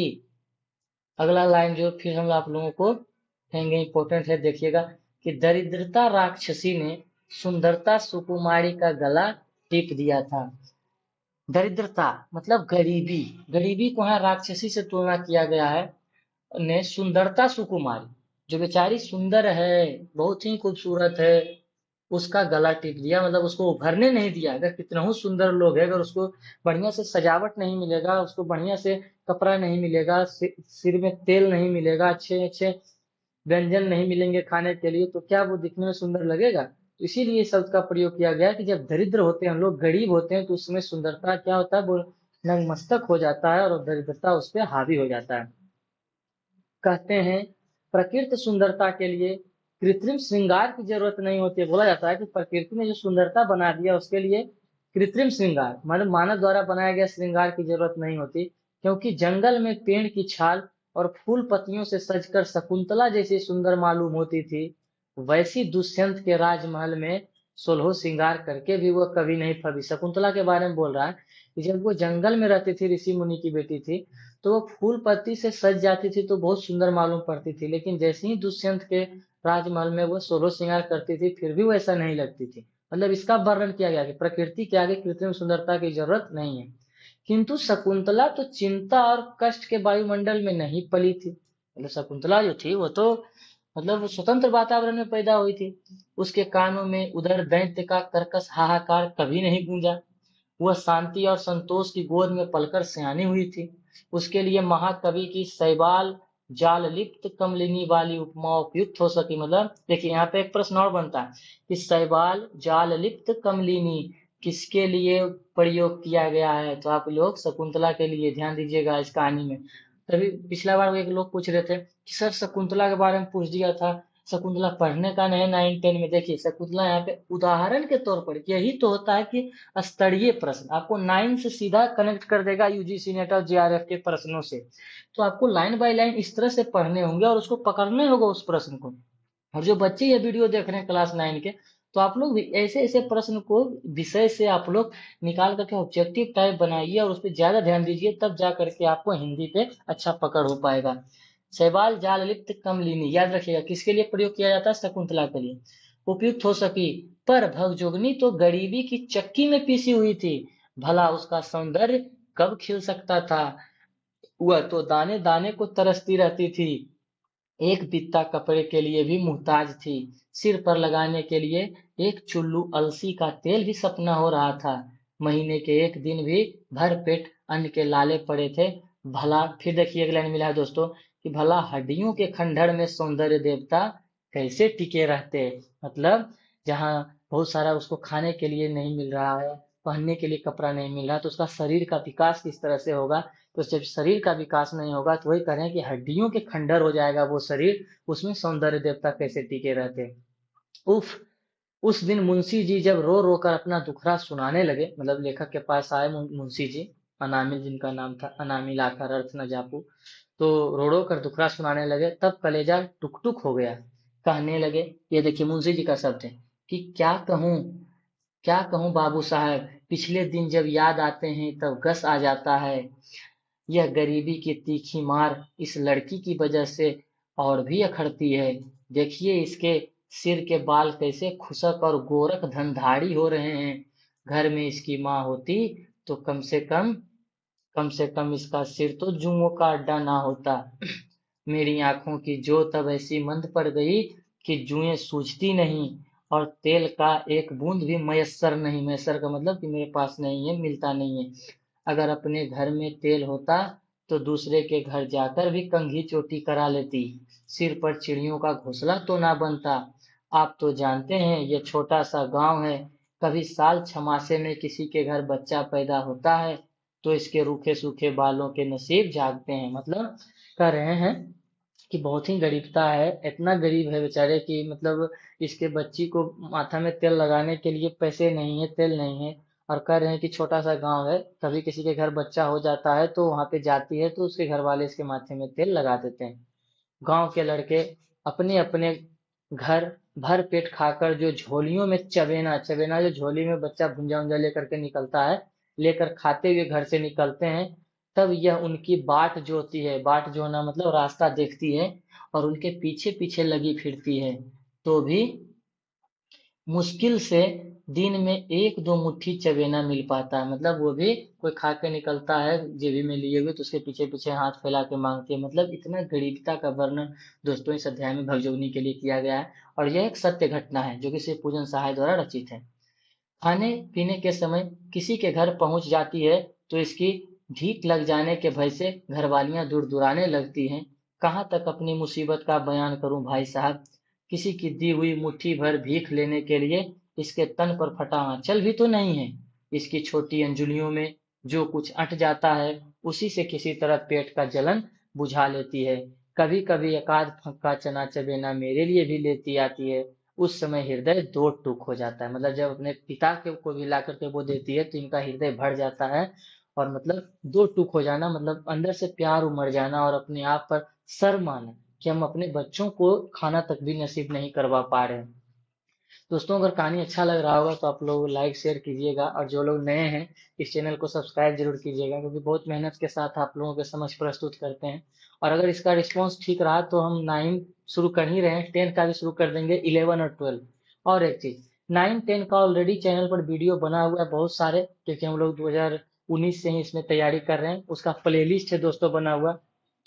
Speaker 1: अगला लाइन जो फिर हम आप लोगों को कहेंगे इंपॉर्टेंट है, देखिएगा कि दरिद्रता राक्षसी ने सुंदरता सुकुमारी का गला टीप दिया था। दरिद्रता मतलब गरीबी, गरीबी को यहाँ राक्षसी से तुलना किया गया है। ने सुंदरता सुकुमारी, जो बेचारी सुंदर है, बहुत ही खूबसूरत है, उसका गला टीप दिया, मतलब उसको उभरने नहीं दिया। अगर कितना ही सुंदर लोग है, अगर उसको बढ़िया से सजावट नहीं मिलेगा, उसको बढ़िया से कपड़ा नहीं मिलेगा, सिर में तेल नहीं मिलेगा, अच्छे अच्छे व्यंजन नहीं मिलेंगे खाने के लिए, तो क्या वो दिखने में सुंदर लगेगा। तो इसीलिए इस शब्द का प्रयोग किया गया कि जब दरिद्र होते हैं हम लोग, गरीब होते हैं, तो उसमें सुंदरता क्या होता है, वो नतमस्तक हो जाता है और दरिद्रता उस पर हावी हो जाता है। कहते हैं प्रकृति सुंदरता के लिए कृत्रिम श्रृंगार की जरूरत नहीं होती है। बोला जाता है कि प्रकृति ने जो सुंदरता बना दिया उसके लिए कृत्रिम श्रृंगार मतलब मानव द्वारा बनाया गया श्रृंगार की जरूरत नहीं होती, क्योंकि जंगल में पेड़ की छाल और फूल पत्तियों से सजकर शकुंतला जैसी सुंदर मालूम होती थी, वैसी दुष्यंत के राजमहल में सोलह श्रृंगार करके भी वह कभी नहीं फबी। शकुंतला के बारे में बोल रहा है कि जब वो जंगल में रहती थी, ऋषि मुनि की बेटी थी, तो वो फूल पत्ती से सज जाती थी तो बहुत सुंदर मालूम पड़ती थी, लेकिन जैसे ही दुष्यंत के राजमहल में वो सोलह श्रृंगार करती थी फिर भी वो ऐसा नहीं लगती थी। मतलब इसका वर्णन किया गया कि प्रकृति के आगे कृत्रिम सुंदरता की जरूरत नहीं है। किंतु शकुंतला तो चिंता और कष्ट के वायुमंडल में नहीं पली थी। मतलब शकुंतला जो थी वो तो मतलब वो स्वतंत्र वातावरण में पैदा हुई थी। उसके कानों में उधर दैत्य का कर्कश हाहाकार कभी नहीं गूंजा। वह शांति और संतोष की गोद में पलकर सयानी हुई थी। उसके लिए महाकवि की शैवाल जाल लिप्त कमलिनी वाली उपमा उपयुक्त हो सकी। मतलब देखिए यहाँ पे एक प्रश्न और बनता है कि शैवाल जाल लिप्त कमलिनी किसके लिए प्रयोग किया गया है, तो आप लोग शकुंतला के लिए ध्यान दीजिएगा इस कहानी में। तभी पिछला बार एक लोग पूछ रहे थे कि सर शकुंतला के बारे में पूछ दिया था, शकुंतला पढ़ने का नहीं 9-10 में। देखिए शकुंतला यहाँ पे उदाहरण के तौर पर, यही तो होता है कि स्तरीय प्रश्न आपको 9 से सीधा कनेक्ट कर देगा यूजीसी नेट और जेआरएफ के प्रश्नों से। तो आपको लाइन बाय लाइन इस तरह से पढ़ने होंगे और उसको पकड़ने होगा उस प्रश्न को। और जो बच्चे ये वीडियो देख रहे हैं क्लास 9 के, तो आप लोग भी ऐसे ऐसे प्रश्न को विषय से आप लोग निकाल करके ऑब्जेक्टिव टाइप बनाइए और उस पर ज्यादा ध्यान दीजिए, तब जा करके आपको हिंदी पे अच्छा पकड़ हो पाएगा। शैवाल जाल लिप्त कमलिनी याद रखिएगा किसके लिए प्रयोग किया जाता है, शकुंतला के लिए उपयुक्त हो सकी। पर भगजोगनी तो गरीबी की चक्की में पीसी हुई थी, भला उसका सौंदर्य कब खिल सकता था। वह तो दाने दाने को तरसती रहती थी, एक बित्ता कपड़े के लिए भी मुहताज थी। सिर पर लगाने के लिए एक चुल्लू अलसी का तेल भी सपना हो रहा था। महीने के एक दिन भी भर पेट अन्न के लाले पड़े थे। भला फिर देखिए एक लाइन मिला है दोस्तों कि भला हड्डियों के खंडहर में सौंदर्य देवता कैसे टिके रहते। मतलब जहाँ बहुत सारा उसको खाने के लिए नहीं मिल रहा है, पहनने के लिए कपड़ा नहीं मिल रहा, तो उसका शरीर का विकास किस तरह से होगा। तो जब शरीर का विकास नहीं होगा तो वही कह रहे हैं कि हड्डियों के खंडर हो जाएगा वो शरीर, उसमें सौंदर्य देवता कैसे टिके रहते। उफ। उस दिन मुंशी जी जब रो रो कर अपना दुखड़ा सुनाने लगे, मतलब लेखक के पास आए मुंशी जी, अनामिल जिनका नाम था, अनामिल आकर अर्थ न जापू, तो रो रो कर दुखड़ा सुनाने लगे, तब कलेजा टुक टुक हो गया। कहने लगे, ये देखिए मुंशी जी का शब्द है कि क्या कहूँ बाबू साहब, पिछले दिन जब याद आते हैं तब गस आ जाता है। यह गरीबी की तीखी मार इस लड़की की वजह से और भी अखरती है। देखिए इसके सिर के बाल कैसे खुशक और गोरख धनधाड़ी हो रहे हैं। घर में इसकी माँ होती तो कम से कम इसका सिर तो जुओं का अड्डा ना होता। मेरी आंखों की जोत अब ऐसी मंद पड़ गई कि जुएं सूझती नहीं, और तेल का एक बूंद भी मयस्सर नहीं। मयस्सर का मतलब कि मेरे पास नहीं है, मिलता नहीं है। अगर अपने घर में तेल होता तो दूसरे के घर जाकर भी कंघी चोटी करा लेती, सिर पर चिड़ियों का घोंसला तो ना बनता। आप तो जानते हैं ये छोटा सा गांव है, कभी साल छमासे में किसी के घर बच्चा पैदा होता है तो इसके रूखे सूखे बालों के नसीब जागते हैं। मतलब कह रहे हैं कि बहुत ही गरीबता है, इतना गरीब है बेचारे कि मतलब इसके बच्ची को माथा में तेल लगाने के लिए पैसे नहीं है, तेल नहीं है। और कह रहे हैं कि छोटा सा गांव है, कभी किसी के घर बच्चा हो जाता है तो वहां पे जाती है तो उसके घर वाले इसके माथे में तेल लगा देते हैं। गांव के लड़के अपने अपने घर भर पेट खाकर जो झोलियों में चबेना चबेना, जो झोली में बच्चा भुंजा उंजा लेकर के निकलता है, लेकर खाते हुए घर से निकलते हैं, तब यह उनकी बाट जोती है। बाट जोना मतलब रास्ता देखती है और उनके पीछे पीछे लगी फिरती है, तो भी मुश्किल से दिन में एक दो मुट्ठी चबेना मिल पाता है। मतलब वो भी कोई खा के निकलता है जेबी में लिए हुए तो उसके पीछे पीछे हाथ फैला के मांगती है। मतलब इतना गरीबता का वर्णन दोस्तों इस अध्याय में भगजोगनी के लिए किया गया है, और यह एक सत्य घटना है जो कि शिव पूजन सहाय द्वारा रचित है। खाने पीने के समय किसी के घर पहुंच जाती है तो इसकी ढीक लग जाने के भय से घरवालियां दूर दुराने लगती हैं। कहाँ तक अपनी मुसीबत का बयान करूं भाई साहब, किसी की दी हुई मुट्ठी भर भीख लेने के लिए इसके तन पर फटा आंचल भी तो नहीं है। इसकी छोटी अंजुलियों में जो कुछ अट जाता है उसी से किसी तरह पेट का जलन बुझा लेती है। कभी कभी एकाध फक्का चना चबेना मेरे लिए भी लेती आती है। उस समय हृदय दो टूक हो जाता है। मतलब जब अपने पिता के को भी ला करके वो देती है तो इनका हृदय भर जाता है। और मतलब दो टूक हो जाना मतलब अंदर से प्यार उमड़ जाना और अपने आप पर शर्म आना कि हम अपने बच्चों को खाना तक भी नसीब नहीं करवा पा रहे हैं। दोस्तों अगर कहानी अच्छा लग रहा होगा तो आप लोग लाइक शेयर कीजिएगा, और जो लोग नए हैं इस चैनल को सब्सक्राइब जरूर कीजिएगा, क्योंकि बहुत मेहनत के साथ आप लोगों के समक्ष प्रस्तुत करते हैं। और अगर इसका रिस्पॉन्स ठीक रहा तो हम 9 शुरू कर ही रहे हैं, 10 का भी शुरू कर देंगे, 11 और 12। और एक चीज, 9 10 का ऑलरेडी चैनल पर वीडियो बना हुआ है बहुत सारे, क्योंकि हम लोग 2019 से ही इसमें तैयारी कर रहे हैं। उसका प्लेलिस्ट है दोस्तों बना हुआ।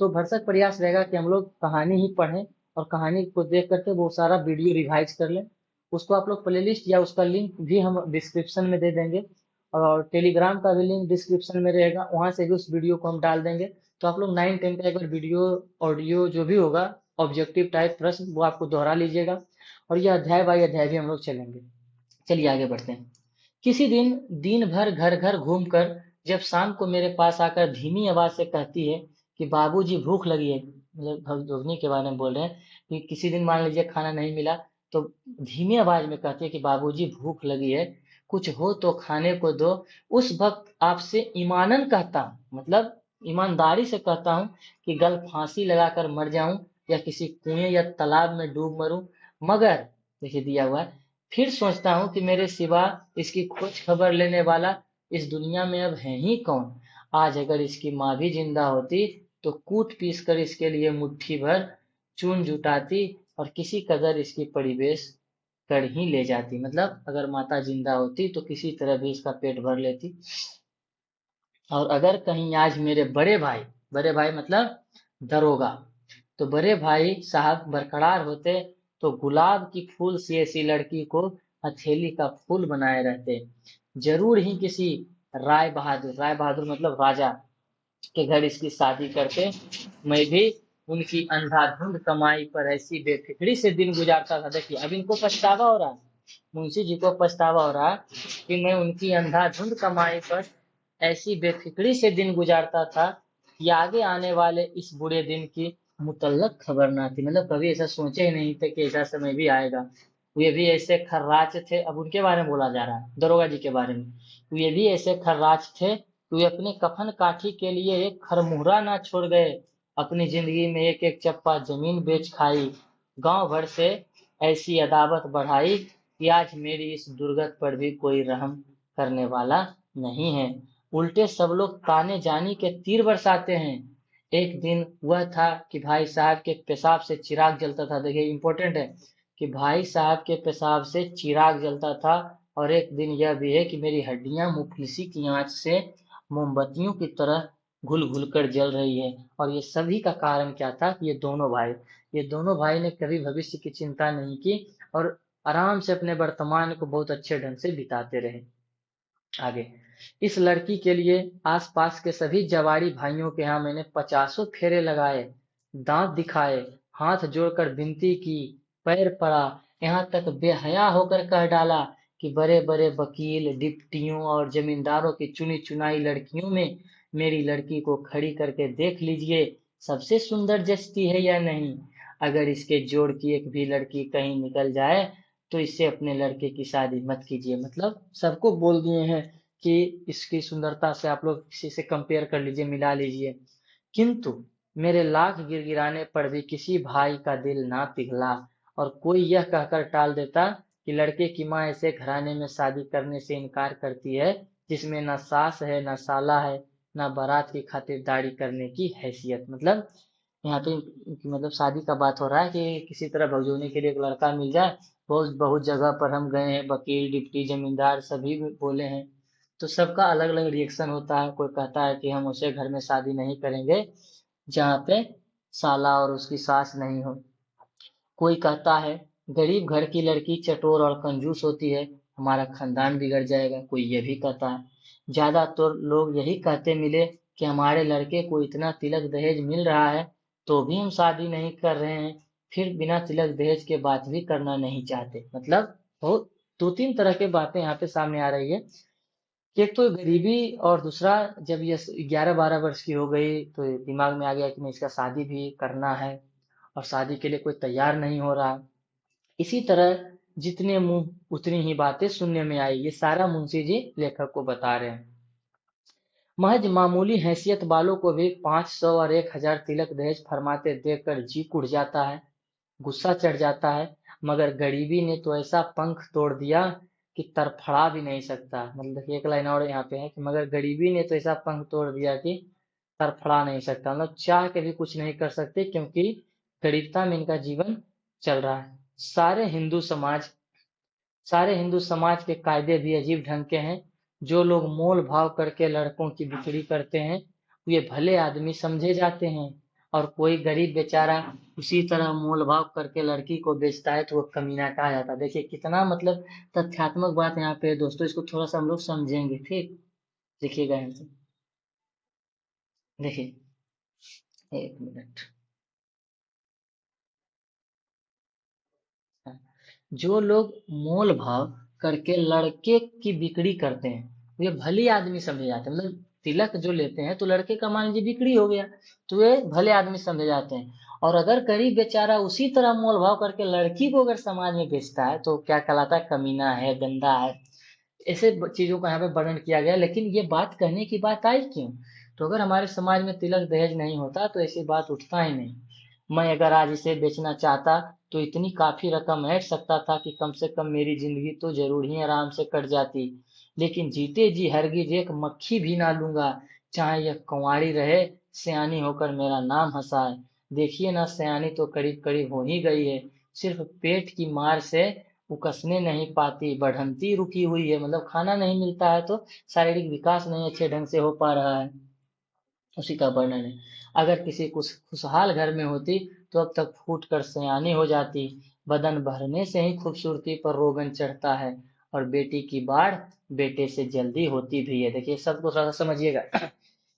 Speaker 1: तो भरसक प्रयास रहेगा कि हम लोग कहानी ही पढ़ें और कहानी को देख करके वो सारा वीडियो रिवाइज कर लें। उसको आप लोग प्लेलिस्ट या उसका लिंक भी हम डिस्क्रिप्शन में दे देंगे, और टेलीग्राम का भी लिंक डिस्क्रिप्शन में रहेगा, वहां से भी उस वीडियो को हम डाल देंगे। तो आप लोग 9 10 का एक बार वीडियो ऑडियो जो भी होगा ऑब्जेक्टिव टाइप प्रश्न वो आपको दोहरा लीजिएगा, और यह अध्याय बाई अध्याय भी हम लोग चलेंगे। चलिए आगे बढ़ते हैं। किसी दिन दिन भर घर घर घूमकर जब शाम को मेरे पास आकर धीमी आवाज से कहती है कि बाबूजी भूख लगी है, मतलब भगदोगनी के बारे में बोल रहे हैं कि किसी दिन मान लीजिए खाना नहीं मिला तो धीमी आवाज में कहती है कि बाबूजी भूख लगी है, कुछ हो तो खाने को दो। उस वक्त आपसे ईमानन कहता हूँ, मतलब ईमानदारी से कहता हूँ कि गल फांसी लगाकर मर जाऊं या किसी कुएं या तालाब में डूब मरूं। मगर देखिए दिया हुआ है, फिर सोचता हूँ कि मेरे सिवा इसकी खोज खबर लेने वाला इस दुनिया में अब है ही कौन। आज अगर इसकी माँ भी जिंदा होती तो कूट पीस कर इसके लिए मुट्ठी भर चून जुटाती और किसी कदर इसकी परिवेश कर ही ले जाती। मतलब अगर माता जिंदा होती तो किसी तरह भी इसका पेट भर लेती। और अगर कहीं आज मेरे बड़े भाई मतलब दरोगा, तो बड़े भाई साहब बरकरार होते तो गुलाब की फूल सी ऐसी लड़की को हथेली का फूल बनाए रहते। जरूर ही किसी राय बहादुर मतलब राजा के घर इसकी शादी करते। मैं भी उनकी अंधाधुंध कमाई पर ऐसी बेफिक्री से दिन गुजारता था। देखिए अब इनको पछतावा हो रहा है, मुंशी जी को पछतावा हो रहा कि मैं उनकी अंधाधुंध कमाई पर ऐसी बेफिक्री से दिन गुजारता था कि आगे आने वाले इस बुरे दिन की मुतल्लक खबर ना थी। मतलब कभी ऐसा सोचे ही नहीं थे कि ऐसा समय भी आएगा। वे भी ऐसे खर्राच थे, अब उनके बारे में बोला जा रहा है दरोगा जी के बारे में। वे भी ऐसे खर्राच थे, वे अपने कफन काठी के लिए एक खरमुहरा ना छोड़ गए। अपनी जिंदगी में एक एक चप्पा जमीन बेच खाई, गांव भर से ऐसी अदावत बढ़ाई कि आज मेरी इस दुर्गत पर भी कोई रहम करने वाला नहीं है। उल्टे सब लोग ताने जानी के तीर बरसाते हैं। एक दिन वह था कि भाई साहब के पेशाब से चिराग जलता था। देखिए इंपॉर्टेंट है कि भाई साहब के पेशाब से चिराग जलता था। और एक दिन यह भी है कि मेरी हड्डियां मुफलिसी की आंच से मोमबत्तियों की तरह घुल घुल कर जल रही है। और ये सभी का कारण क्या था कि ये दोनों भाई ने कभी भविष्य की चिंता नहीं की और आराम से अपने वर्तमान को बहुत अच्छे ढंग से बिताते रहे। आगे, इस लड़की के लिए आसपास के सभी जवारी भाइयों के यहाँ मैंने 50 फेरे लगाए, दांत दिखाए, हाथ जोड़कर विनती की, पैर पड़ा, यहाँ तक बेहया होकर कह डाला कि बड़े बड़े वकील, डिप्टियों और जमींदारों की चुनी चुनाई लड़कियों में मेरी लड़की को खड़ी करके देख लीजिए, सबसे सुंदर जचती है या नहीं। अगर इसके जोड़ की एक भी लड़की कहीं निकल जाए तो इससे अपने लड़के की शादी मत कीजिए। मतलब सबको बोल दिए हैं कि इसकी सुंदरता से आप लोग किसी से कंपेयर कर लीजिए, मिला लीजिए। किंतु मेरे लाख गिड़गिड़ाने पर भी किसी भाई का दिल ना पिघला, और कोई यह कहकर टाल देता कि लड़के की माँ ऐसे घराने में शादी करने से इनकार करती है जिसमें ना सास है ना साला है ना बारात की खातिरदारी करने की हैसियत। मतलब यहाँ पे मतलब शादी का बात हो रहा है कि किसी तरह भगजोने के लिए एक लड़का मिल जाए। बहुत बहुत जगह पर हम गए हैं, वकील डिप्टी जमींदार सभी बोले हैं, तो सबका अलग अलग रिएक्शन होता है। कोई कहता है कि हम उसे घर में शादी नहीं करेंगे जहाँ पे साला और उसकी सास नहीं हो। कोई कहता है गरीब घर की लड़की चटोर और कंजूस होती है, हमारा खानदान बिगड़ जाएगा। कोई ये भी कहता है। ज्यादातर लोग यही कहते मिले कि हमारे लड़के को इतना तिलक दहेज मिल रहा है तो भी हम शादी नहीं कर रहे हैं, फिर बिना तिलक दहेज के बात भी करना नहीं चाहते। मतलब बहुत 2 3 तरह की बातें यहाँ पे सामने आ रही है। कि एक तो गरीबी, और दूसरा जब ये 11-12 वर्ष की हो गई तो ये दिमाग में आ गया कि नहीं, इसका शादी भी करना है, और शादी के लिए कोई तैयार नहीं हो रहा। इसी तरह जितने मुंह उतनी ही बातें सुनने में आई, ये सारा मुंशी जी लेखक को बता रहे हैं। महज मामूली हैसियत वालों को भी 500 और 1000 तिलक दहेज फरमाते देखकर जी उड़ जाता है, गुस्सा चढ़ जाता है। मगर गरीबी ने तो ऐसा पंख तोड़ दिया कि तरफड़ा भी नहीं सकता। मतलब देखिए, एक लाइन और यहाँ पे है कि मगर गरीबी ने तो ऐसा पंख तोड़ दिया कि तरफड़ा नहीं सकता, मतलब चाह के भी कुछ नहीं कर सकते, क्योंकि गरीबता में इनका जीवन चल रहा है। सारे हिंदू समाज के कायदे भी अजीब ढंग के हैं। जो लोग मोल भाव करके लड़कों की बिक्री करते हैं, वे भले आदमी समझे जाते हैं, और कोई गरीब बेचारा उसी तरह मोल भाव करके लड़की को बेचता है तो वो कमीना कहा जाता है। देखिए कितना मतलब तथ्यात्मक बात यहाँ पे है दोस्तों, इसको थोड़ा सा हम लोग समझेंगे, ठीक। देखिएगा यहाँ से, देखिए, एक मिनट। जो लोग मोल भाव करके लड़के की बिक्री करते हैं, वे भले आदमी समझे जाते हैं। मतलब तिलक जो लेते हैं तो लड़के का मान लीजिए बिक्री हो गया, तो वे भले आदमी समझे जाते हैं। और अगर गरीब बेचारा उसी तरह मोल भाव करके लड़की को अगर समाज में बेचता है तो क्या कहलाता है, कमीना है, गंदा है। ऐसे चीजों का यहाँ पे वर्णन किया गया। लेकिन ये बात कहने की बात आई क्यों? तो अगर हमारे समाज में तिलक दहेज नहीं होता तो ऐसी बात उठता ही नहीं। मैं अगर आज इसे बेचना चाहता तो इतनी काफी रकम ऐंठ सकता था कि कम से कम मेरी जिंदगी तो जरूर ही आराम से कट जाती। लेकिन जीते जी हरगिज एक मक्खी भी ना लूंगा, चाहे यह कुंवारी रहे, सयानी होकर मेरा नाम हंसाए। देखिए ना, सयानी तो करीब करीब हो ही गई है, सिर्फ पेट की मार से उकसने नहीं पाती, बढ़ंती रुकी हुई है। मतलब खाना नहीं मिलता है तो शारीरिक विकास नहीं अच्छे ढंग से हो पा रहा है, उसी का वर्णन है। अगर किसी कुछ खुशहाल घर में होती तो अब तक फूट कर सयानी हो जाती। बदन भरने से ही खूबसूरती पर रोगन चढ़ता है, और बेटी की बाढ़ बेटे से जल्दी होती भी है। देखिए सबको थोड़ा सा समझिएगा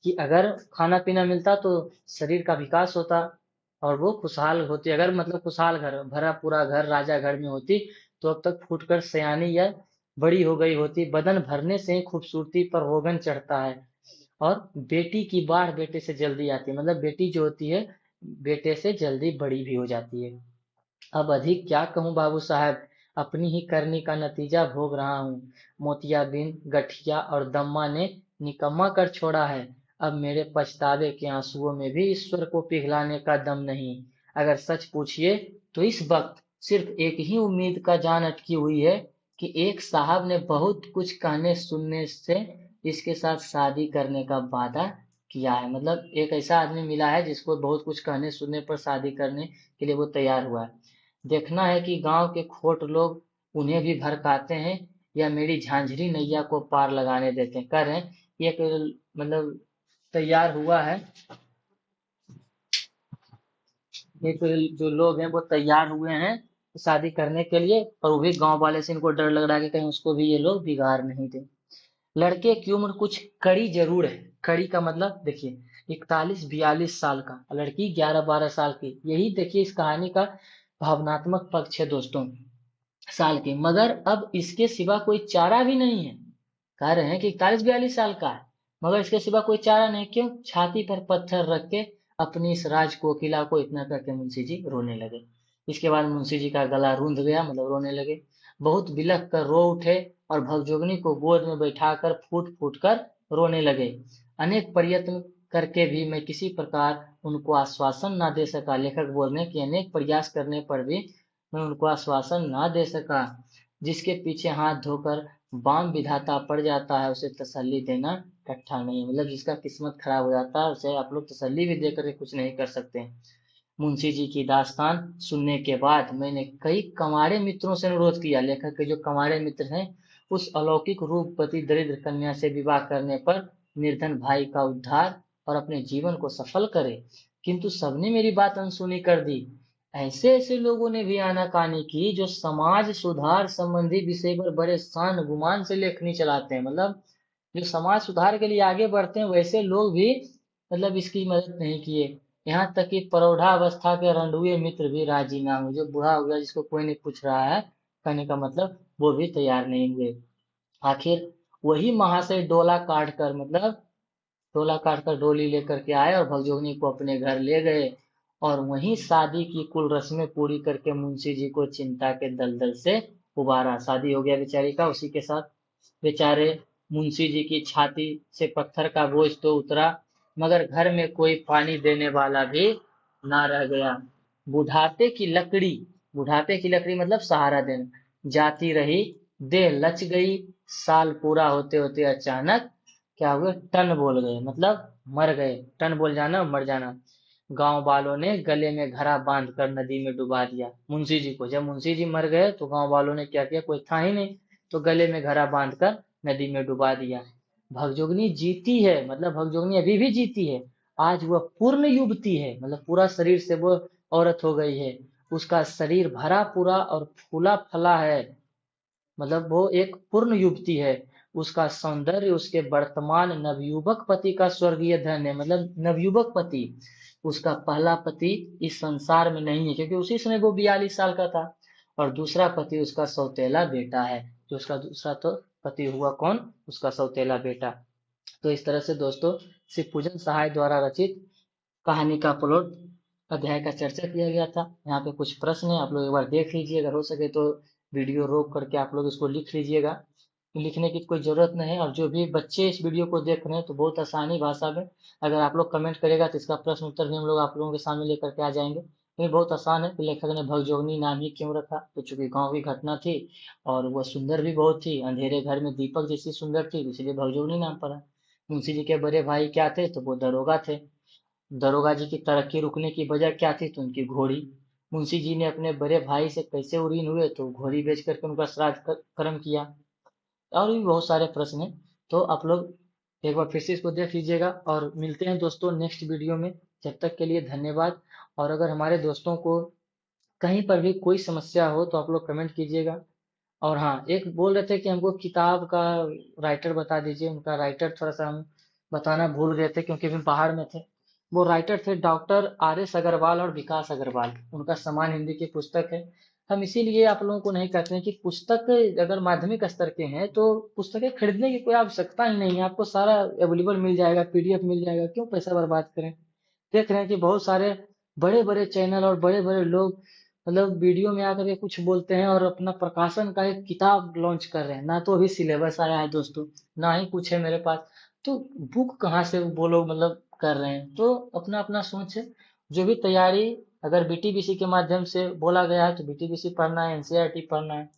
Speaker 1: कि अगर खाना पीना मिलता तो शरीर का विकास होता, और वो खुशहाल होती। अगर मतलब खुशहाल घर, भरा पूरा घर राजा घर में होती तो अब तक फूटकर सयानी या बड़ी हो गई होती। बदन भरने से ही खूबसूरती पर रोगन चढ़ता है, और बेटी की बाढ़ बेटे से जल्दी आती है। मतलब बेटी जो होती है बेटे से जल्दी बड़ी भी हो जाती है। अब अधिक क्या कहूँ बाबू साहब, अपनी ही करनी का नतीजा भोग रहा हूँ। मोतियाबिंद, गठिया और दम्मा ने निकम्मा कर छोड़ा है। अब मेरे पछतावे के आंसुओं में भी ईश्वर को पिघलाने का दम नहीं। अगर सच पूछिए तो इस वक्त सिर्फ एक ही उम्मीद का जान अटकी हुई है कि एक साहब ने बहुत कुछ कहने सुनने से इसके साथ शादी करने का वादा किया है। मतलब एक ऐसा आदमी मिला है जिसको बहुत कुछ कहने सुनने पर शादी करने के लिए वो तैयार हुआ है। देखना है कि गांव के खोट लोग उन्हें भी भड़काते हैं या मेरी झांझरी नैया को पार लगाने देते हैं। कह रहे हैं एक मतलब तैयार हुआ है, एक जो लोग हैं वो तैयार हुए हैं शादी करने के लिए, और वो भी गांव वाले से इनको डर लग रहा है कि कहीं उसको भी ये लोग बिगाड़ नहीं दे। लड़के की उम्र कुछ कड़ी जरूर है। कड़ी का मतलब देखिए 41-42 साल का, लड़की 11-12 साल की। यही देखिए इस कहानी का भावनात्मक पक्ष है दोस्तों, साल की। मगर अब इसके सिवा कोई चारा भी नहीं है। कह रहे हैं कि 41-42 साल का है, मगर इसके सिवा कोई चारा नहीं। क्यों? छाती पर पत्थर रख के अपनी इस राज कोकिला को इतना करके मुंशी जी रोने लगे। इसके बाद मुंशी जी का गला रूंध गया, मतलब रोने लगे। बहुत बिलख कर रो उठे और भगजोगनी को गोद में बैठाकर फूट फूट कर रोने लगे। अनेक प्रयत्न करके भी मैं किसी प्रकार उनको आश्वासन न दे सका। लेखक बोल रहे हैं कि अनेक प्रयास करने पर भी मैं उनको आश्वासन ना दे सका। जिसके पीछे हाथ धोकर बाम विधाता पड़ जाता है उसे तसल्ली देना कट्ठा नहीं। मतलब जिसका किस्मत खराब हो जाता है उसे आप लोग तसल्ली भी देकर के कुछ नहीं कर सकते। मुंशी जी की दास्तान सुनने के बाद मैंने कई कमारे मित्रों से अनुरोध किया। लेखक के जो कमारे मित्र हैं, उस अलौकिक रूपवती दरिद्र कन्या से विवाह करने पर निर्धन भाई का उद्धार और अपने जीवन को सफल करे, किंतु सबने मेरी बात अनसुनी कर दी। ऐसे ऐसे लोगों ने भी आनाकानी की जो समाज सुधार संबंधी विषय पर बड़े शान गुमान से लेखनी चलाते हैं। मतलब जो समाज सुधार के लिए आगे बढ़ते हैं वैसे लोग भी मतलब इसकी मदद नहीं किए। यहाँ तक कि प्रौढ़ावस्था के रंडुए मित्र भी राजी ना हुए। जो बूढ़ा हो गया जिसको कोई नहीं पूछ रहा है, कहने का मतलब वो भी तैयार नहीं हुए। आखिर वही महाशय डोला काट कर, मतलब डोला काट कर डोली लेकर के आए और भगजोगनी को अपने घर ले गए, और वहीं शादी की कुल रस्में पूरी करके मुंशी जी को चिंता के दलदल से उबारा। शादी हो गया बेचारी का उसी के साथ। बेचारे मुंशी जी की छाती से पत्थर का बोझ तो उतरा, मगर घर में कोई पानी देने वाला भी ना रह गया। बुढ़ापे की लकड़ी, बुढ़ापे की लकड़ी मतलब सहारा देना, जाती रही, देह लच गई। साल पूरा होते होते अचानक क्या हुए, टन बोल गए, मतलब मर गए। टन बोल जाना, मर जाना। गांव वालों ने गले में घड़ा बांध कर नदी में डुबा दिया मुंशी जी को। जब मुंशी जी मर गए तो गांव वालों ने क्या किया, कोई था ही नहीं, तो गले में घड़ा बांध कर नदी में डुबा दिया। भगजोगनी जीती है, मतलब भगजोगनी अभी भी जीती है। आज वह पूर्ण युवती है, मतलब पूरा शरीर से वो औरत हो गई है। उसका शरीर भरा पूरा और फूला फला है, मतलब वो एक पूर्ण युवती है। उसका सौंदर्य उसके वर्तमान नवयुवक पति का स्वर्गीय धन है, मतलब नवयुवक पति। उसका पहला पति इस संसार में नहीं है, क्योंकि उसी समय वो 42 साल का था। और दूसरा पति उसका सौतेला बेटा है। जो उसका दूसरा तो पति हुआ कौन, उसका सौतेला बेटा। तो इस तरह से दोस्तों शिवपूजन सहाय द्वारा रचित कहानी का प्लॉट अध्याय का चर्चा किया गया था। यहाँ पे कुछ प्रश्न है, आप लोग एक बार देख लीजिए, अगर हो सके तो वीडियो रोक करके आप लोग इसको लिख लीजिएगा। लिखने की कोई जरूरत नहीं है, और जो भी बच्चे इस वीडियो को देख रहे हैं तो बहुत आसानी भाषा में अगर आप लोग कमेंट करेगा तो इसका प्रश्न उत्तर भी हम लोग आप लोगों के सामने लेकर के आ जाएंगे। ये बहुत आसान है कि लेखक ने भगजोगनी नाम ही क्यों रखा, तो चूंकि गाँव की घटना थी और वह सुंदर भी बहुत थी, अंधेरे घर में दीपक जैसी सुंदर थी, इसलिए भगजोगनी नाम पड़ा। मुंशी जी के बड़े भाई क्या थे, तो वो दरोगा थे। दरोगा जी की तरक्की रुकने की वजह क्या थी, तो उनकी घोड़ी। मुंशी जी ने अपने बड़े भाई से कैसे उरीन हुए, तो घोड़ी बेच करके उनका श्राद्ध कर्म किया। और भी बहुत सारे प्रश्न हैं, तो आप लोग एक बार फिर से इसको देख लीजिएगा, और मिलते हैं दोस्तों नेक्स्ट वीडियो में। जब तक के लिए धन्यवाद। और अगर हमारे दोस्तों को कहीं पर भी कोई समस्या हो तो आप लोग कमेंट कीजिएगा। और हाँ, एक बोल रहे थे कि हमको किताब का राइटर बता दीजिए, उनका राइटर थोड़ा सा हम बताना भूल गए थे क्योंकि हम बाहर में थे। वो राइटर थे डॉक्टर आर एस अग्रवाल और विकास अग्रवाल, उनका समान हिंदी की पुस्तक है। हम इसीलिए आप लोगों को नहीं कहते हैं कि पुस्तक अगर माध्यमिक स्तर के हैं तो पुस्तकें खरीदने की कोई आवश्यकता ही नहीं है, आपको सारा अवेलेबल मिल जाएगा, पीडीएफ मिल जाएगा, क्यों पैसा बर्बाद करें। देख रहे हैं कि बहुत सारे बड़े बड़े चैनल और बड़े बड़े लोग मतलब वीडियो में आकर के कुछ बोलते हैं और अपना प्रकाशन का एक किताब लॉन्च कर रहे हैं। ना तो अभी सिलेबस आया है दोस्तों, ना ही कुछ है मेरे पास, तो बुक कहाँ से वो लोग मतलब कर रहे हैं। तो अपना अपना सोच है। जो भी तैयारी अगर बीटीबीसी के माध्यम से बोला गया है तो बीटीबीसी पढ़ना है, एनसीईआरटी पढ़ना है।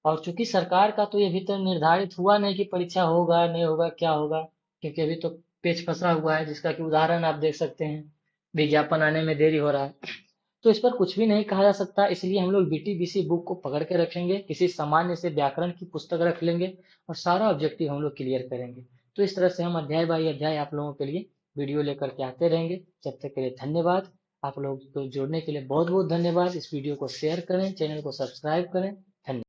Speaker 1: और चूंकि सरकार का तो ये अभी तक निर्धारित हुआ नहीं कि परीक्षा होगा नहीं होगा क्या होगा, क्योंकि अभी तो पेच फंसा हुआ है, जिसका कि उदाहरण आप देख सकते हैं, विज्ञापन आने में देरी हो रहा है। तो इस पर कुछ भी नहीं कहा जा सकता, इसलिए हम लोग बीटीबीसी बुक को पकड़ के रखेंगे, किसी सामान्य से व्याकरण की पुस्तक रख लेंगे और सारा ऑब्जेक्टिव हम लोग क्लियर करेंगे। तो इस तरह से हम अध्याय बाई अध्याय आप लोगों के लिए वीडियो लेकर के आते रहेंगे। जब तक के लिए धन्यवाद। आप लोग को जुड़ने के लिए बहुत बहुत धन्यवाद। इस वीडियो को शेयर करें, चैनल को सब्सक्राइब करें।